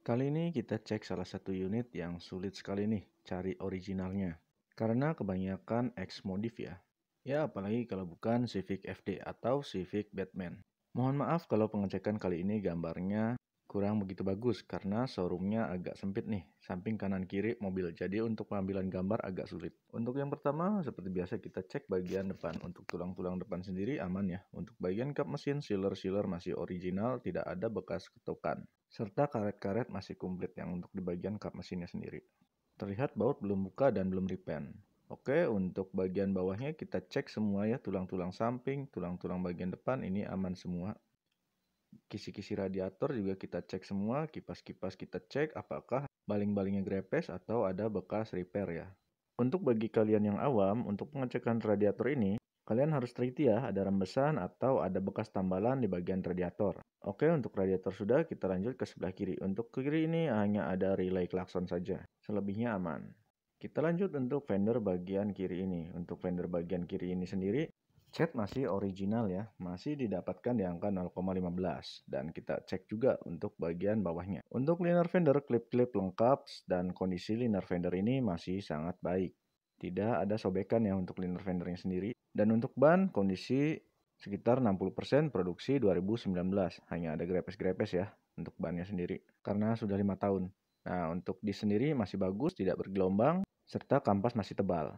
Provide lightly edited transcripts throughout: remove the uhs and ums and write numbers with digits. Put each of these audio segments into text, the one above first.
Kali ini kita cek salah satu unit yang sulit sekali nih cari originalnya. Karena kebanyakan X modif ya. Ya apalagi kalau bukan Civic FD atau Civic Batman. Mohon maaf kalau pengecekan kali ini gambarnya kurang begitu bagus karena showroomnya agak sempit nih, samping kanan kiri mobil. Jadi untuk pengambilan gambar agak sulit. Untuk yang pertama seperti biasa kita cek bagian depan. Untuk tulang-tulang depan sendiri aman ya. Untuk bagian kap mesin sealer masih original, tidak ada bekas ketukan. Serta karet-karet masih komplit yang untuk di bagian kap mesinnya sendiri. Terlihat baut belum buka dan belum repaint. Oke, untuk bagian bawahnya kita cek semua ya, tulang-tulang samping, tulang-tulang bagian depan ini aman semua. Kisi-kisi radiator juga kita cek semua, kipas-kipas kita cek apakah baling-balingnya grepes atau ada bekas repair ya. Untuk bagi kalian yang awam, untuk pengecekan radiator ini, kalian harus teliti ya, ada rembesan atau ada bekas tambalan di bagian radiator. Oke, untuk radiator sudah, kita lanjut ke sebelah kiri. Untuk kiri ini hanya ada relay klakson saja, selebihnya aman. Kita lanjut untuk fender bagian kiri ini. Untuk fender bagian kiri ini sendiri, cat masih original ya, masih didapatkan di angka 0,15 dan kita cek juga untuk bagian bawahnya. Untuk liner fender klip-klip lengkap dan kondisi liner fender ini masih sangat baik. Tidak ada sobekan ya untuk liner fendernya sendiri. Dan untuk ban kondisi sekitar 60% produksi 2019. Hanya ada grepes-grepes ya untuk bannya sendiri karena sudah 5 tahun. Nah, untuk di sendiri masih bagus, tidak bergelombang serta kampas masih tebal.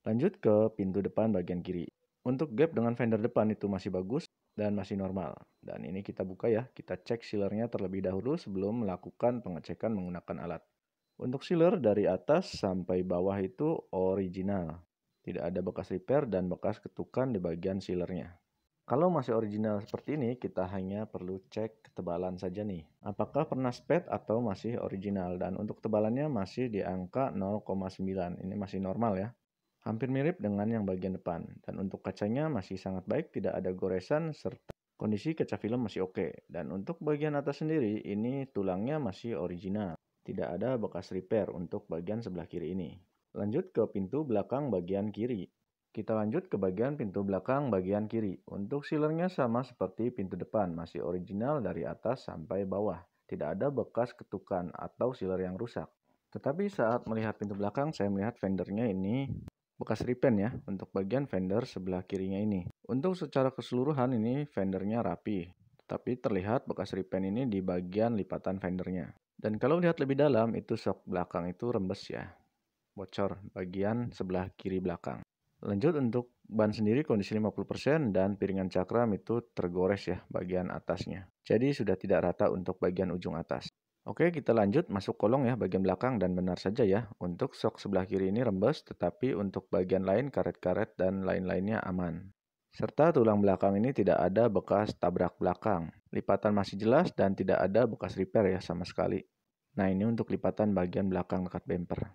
Lanjut ke pintu depan bagian kiri. Untuk gap dengan fender depan itu masih bagus dan masih normal. Dan ini kita buka ya, kita cek sealernya terlebih dahulu sebelum melakukan pengecekan menggunakan alat. Untuk sealer dari atas sampai bawah itu original. Tidak ada bekas repair dan bekas ketukan di bagian sealernya. Kalau masih original seperti ini, kita hanya perlu cek ketebalan saja nih. Apakah pernah spet atau masih original. Dan untuk ketebalannya masih di angka 0,9. Ini masih normal ya. Hampir mirip dengan yang bagian depan. Dan untuk kacanya masih sangat baik, tidak ada goresan serta kondisi kaca film masih oke. Dan untuk bagian atas sendiri, ini tulangnya masih original. Tidak ada bekas repair untuk bagian sebelah kiri ini. Lanjut ke pintu belakang bagian kiri. Kita lanjut ke bagian pintu belakang bagian kiri. Untuk sealernya sama seperti pintu depan, masih original dari atas sampai bawah. Tidak ada bekas ketukan atau sealer yang rusak. Tetapi saat melihat pintu belakang, saya melihat fendernya ini bekas repaint ya untuk bagian fender sebelah kirinya ini. Untuk secara keseluruhan ini fendernya rapi, tapi terlihat bekas repaint ini di bagian lipatan fendernya. Dan kalau lihat lebih dalam itu shock belakang itu rembes ya, bocor bagian sebelah kiri belakang. Lanjut untuk ban sendiri kondisi 50% dan piringan cakram itu tergores ya bagian atasnya. Jadi sudah tidak rata untuk bagian ujung atas. Oke, kita lanjut masuk kolong ya bagian belakang dan benar saja ya. Untuk sok sebelah kiri ini rembes, tetapi untuk bagian lain karet-karet dan lain-lainnya aman. Serta tulang belakang ini tidak ada bekas tabrak belakang. Lipatan masih jelas dan tidak ada bekas repair ya sama sekali. Nah, ini untuk lipatan bagian belakang dekat bumper.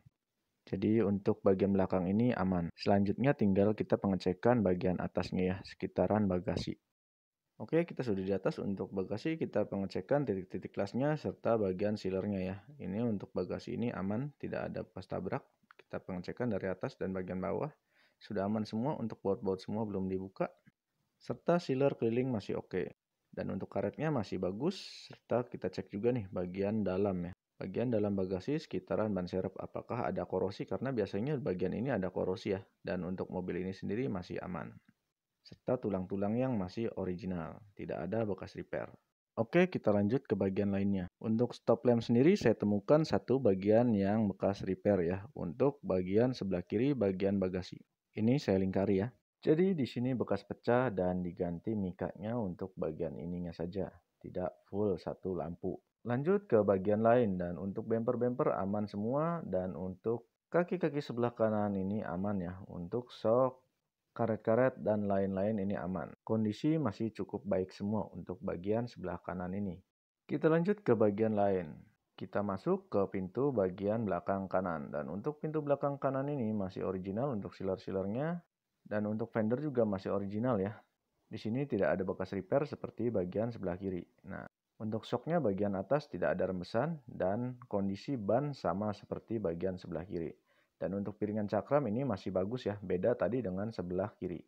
Jadi untuk bagian belakang ini aman. Selanjutnya tinggal kita pengecekan bagian atasnya ya, sekitaran bagasi. Oke, kita sudah di atas. Untuk bagasi kita pengecekan titik-titik lasnya serta bagian sealernya ya. Ini untuk bagasi ini aman, tidak ada bekas tabrak. Kita pengecekan dari atas dan bagian bawah. Sudah aman semua, untuk baut-baut semua belum dibuka. Serta sealer keliling masih oke. Dan untuk karetnya masih bagus, serta kita cek juga nih bagian dalam ya. Bagian dalam bagasi sekitaran ban serep apakah ada korosi, karena biasanya bagian ini ada korosi ya. Dan untuk mobil ini sendiri masih aman. Serta tulang-tulang yang masih original, tidak ada bekas repair. Oke, kita lanjut ke bagian lainnya. Untuk stop lamp sendiri saya temukan satu bagian yang bekas repair ya. Untuk bagian sebelah kiri bagian bagasi. Ini saya lingkari ya. Jadi di sini bekas pecah dan diganti mikanya untuk bagian ininya saja, tidak full satu lampu. Lanjut ke bagian lain dan untuk bumper-bumper aman semua dan untuk kaki-kaki sebelah kanan ini aman ya. Untuk shock, karet-karet dan lain-lain ini aman. Kondisi masih cukup baik semua untuk bagian sebelah kanan ini. Kita lanjut ke bagian lain. Kita masuk ke pintu bagian belakang kanan. Dan untuk pintu belakang kanan ini masih original untuk sealer-sealernya. Dan untuk fender juga masih original ya. Di sini tidak ada bekas repair seperti bagian sebelah kiri. Nah, untuk shocknya bagian atas tidak ada rembesan dan kondisi ban sama seperti bagian sebelah kiri. Dan untuk piringan cakram ini masih bagus ya, beda tadi dengan sebelah kiri.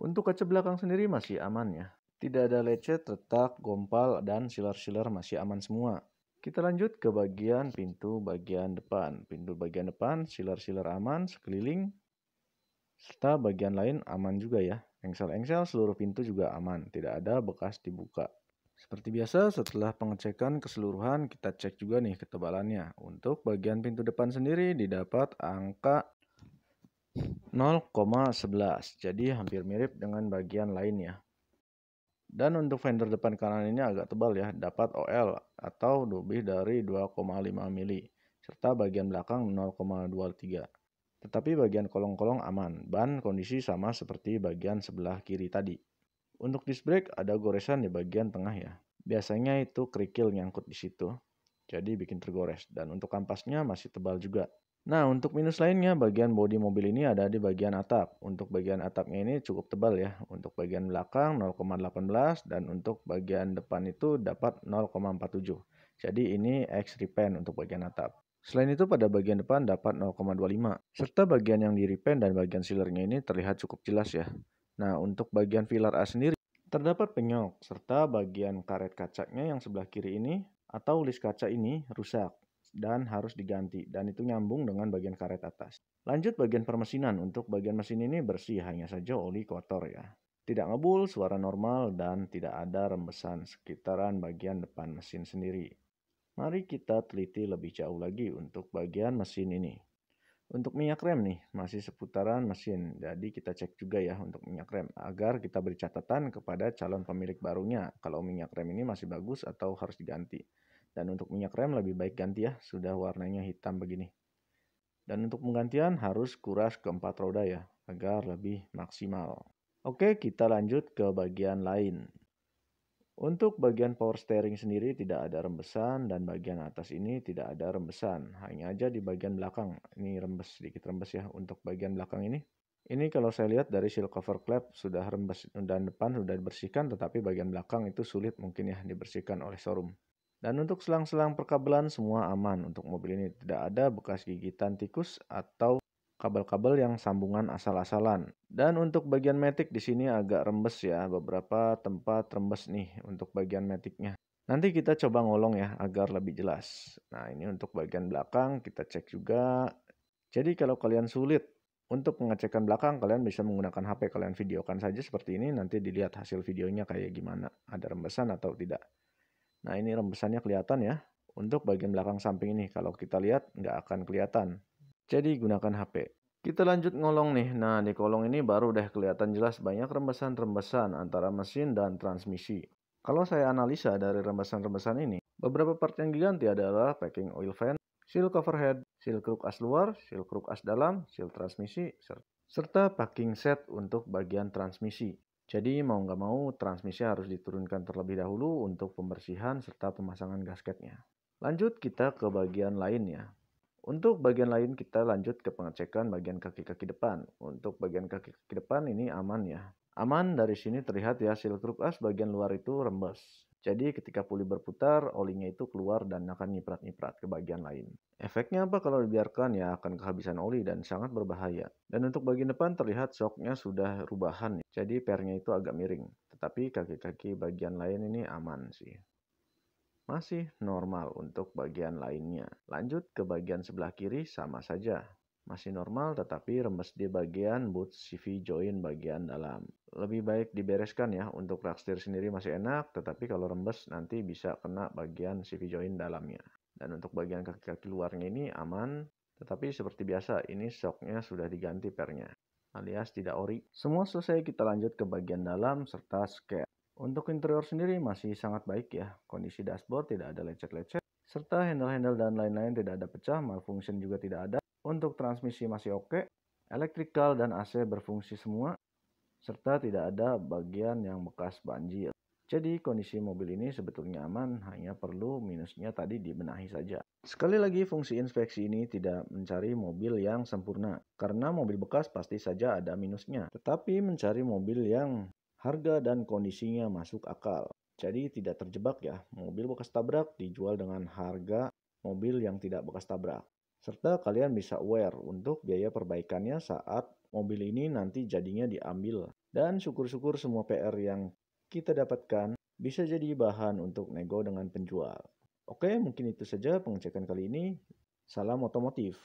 Untuk kaca belakang sendiri masih aman ya. Tidak ada lecet, retak, gompal, dan sealer-sealer masih aman semua. Kita lanjut ke bagian pintu bagian depan. Pintu bagian depan, sealer-sealer aman sekeliling, serta bagian lain aman juga ya. Engsel-engsel seluruh pintu juga aman, tidak ada bekas dibuka. Seperti biasa, setelah pengecekan keseluruhan, kita cek juga nih ketebalannya. Untuk bagian pintu depan sendiri didapat angka 0,11, jadi hampir mirip dengan bagian lainnya. Dan untuk fender depan kanan ini agak tebal ya, dapat OL atau lebih dari 2,5 mili, serta bagian belakang 0,23. Tetapi bagian kolong-kolong aman, ban kondisi sama seperti bagian sebelah kiri tadi. Untuk disc brake ada goresan di bagian tengah ya. Biasanya itu kerikil nyangkut di situ, jadi bikin tergores. Dan untuk kampasnya masih tebal juga. Nah, untuk minus lainnya, bagian bodi mobil ini ada di bagian atap. Untuk bagian atapnya ini cukup tebal ya. Untuk bagian belakang 0,18 dan untuk bagian depan itu dapat 0,47. Jadi ini X repaint untuk bagian atap. Selain itu pada bagian depan dapat 0,25. Serta bagian yang di repaint dan bagian sealernya ini terlihat cukup jelas ya. Nah, untuk bagian pilar A sendiri terdapat penyok serta bagian karet kacanya yang sebelah kiri ini atau list kaca ini rusak dan harus diganti, dan itu nyambung dengan bagian karet atas. Lanjut bagian permesinan. Untuk bagian mesin ini bersih, hanya saja oli kotor ya. Tidak ngebul, suara normal, dan tidak ada rembesan sekitaran bagian depan mesin sendiri. Mari kita teliti lebih jauh lagi untuk bagian mesin ini. Untuk minyak rem nih, masih seputaran mesin. Jadi kita cek juga ya untuk minyak rem, agar kita beri catatan kepada calon pemilik barunya kalau minyak rem ini masih bagus atau harus diganti. Dan untuk minyak rem lebih baik ganti ya, sudah warnanya hitam begini. Dan untuk penggantian harus kuras keempat roda ya, agar lebih maksimal. Oke, kita lanjut ke bagian lain. Untuk bagian power steering sendiri tidak ada rembesan dan bagian atas ini tidak ada rembesan. Hanya aja di bagian belakang, ini rembes, sedikit rembes ya untuk bagian belakang ini. Ini kalau saya lihat dari seal cover flap sudah rembes dan depan sudah dibersihkan, tetapi bagian belakang itu sulit mungkin ya dibersihkan oleh showroom. Dan untuk selang-selang perkabelan semua aman untuk mobil ini. Tidak ada bekas gigitan tikus atau kabel-kabel yang sambungan asal-asalan. Dan untuk bagian matic di sini agak rembes ya, beberapa tempat rembes nih untuk bagian maticnya. Nanti kita coba ngolong ya agar lebih jelas. Nah, ini untuk bagian belakang kita cek juga. Jadi kalau kalian sulit untuk pengecekan belakang, kalian bisa menggunakan HP kalian videokan saja seperti ini, nanti dilihat hasil videonya kayak gimana, ada rembesan atau tidak. Nah, ini rembesannya kelihatan ya. Untuk bagian belakang samping ini, kalau kita lihat nggak akan kelihatan. Jadi gunakan HP. Kita lanjut ngolong nih. Nah, di kolong ini baru deh kelihatan jelas banyak rembesan-rembesan antara mesin dan transmisi. Kalau saya analisa dari rembesan-rembesan ini, beberapa part yang diganti adalah packing oil fan, seal cover head, seal kruk as luar, seal kruk as dalam, seal transmisi, serta packing set untuk bagian transmisi. Jadi mau nggak mau transmisi harus diturunkan terlebih dahulu untuk pembersihan serta pemasangan gasketnya. Lanjut kita ke bagian lainnya. Untuk bagian lain kita lanjut ke pengecekan bagian kaki-kaki depan. Untuk bagian kaki-kaki depan ini aman ya. Aman dari sini terlihat ya seal kruk as bagian luar itu rembes. Jadi ketika puli berputar, olinya itu keluar dan akan nyiprat-nyiprat ke bagian lain. Efeknya apa kalau dibiarkan ya akan kehabisan oli dan sangat berbahaya. Dan untuk bagian depan terlihat shocknya sudah rubahan. Jadi pernya itu agak miring. Tetapi kaki-kaki bagian lain ini aman sih. Masih normal untuk bagian lainnya. Lanjut ke bagian sebelah kiri sama saja. Masih normal tetapi rembes di bagian boot CV joint bagian dalam. Lebih baik dibereskan ya, untuk rak setir sendiri masih enak, tetapi kalau rembes nanti bisa kena bagian CV joint dalamnya. Dan untuk bagian kaki-kaki luarnya ini aman, tetapi seperti biasa ini shocknya sudah diganti pernya, alias tidak ori. Semua selesai, kita lanjut ke bagian dalam serta scan. Untuk interior sendiri masih sangat baik ya, kondisi dashboard tidak ada lecet-lecet, serta handle-handle dan lain-lain tidak ada pecah, malfunction juga tidak ada. Untuk transmisi masih oke, elektrikal dan AC berfungsi semua, serta tidak ada bagian yang bekas banjir. Jadi kondisi mobil ini sebetulnya aman, hanya perlu minusnya tadi dibenahi saja. Sekali lagi, fungsi inspeksi ini tidak mencari mobil yang sempurna, karena mobil bekas pasti saja ada minusnya. Tetapi mencari mobil yang harga dan kondisinya masuk akal. Jadi tidak terjebak ya, mobil bekas tabrak dijual dengan harga mobil yang tidak bekas tabrak. Serta kalian bisa aware untuk biaya perbaikannya saat mobil ini nanti jadinya diambil. Dan syukur-syukur semua PR yang kita dapatkan bisa jadi bahan untuk nego dengan penjual. Oke, mungkin itu saja pengecekan kali ini. Salam otomotif.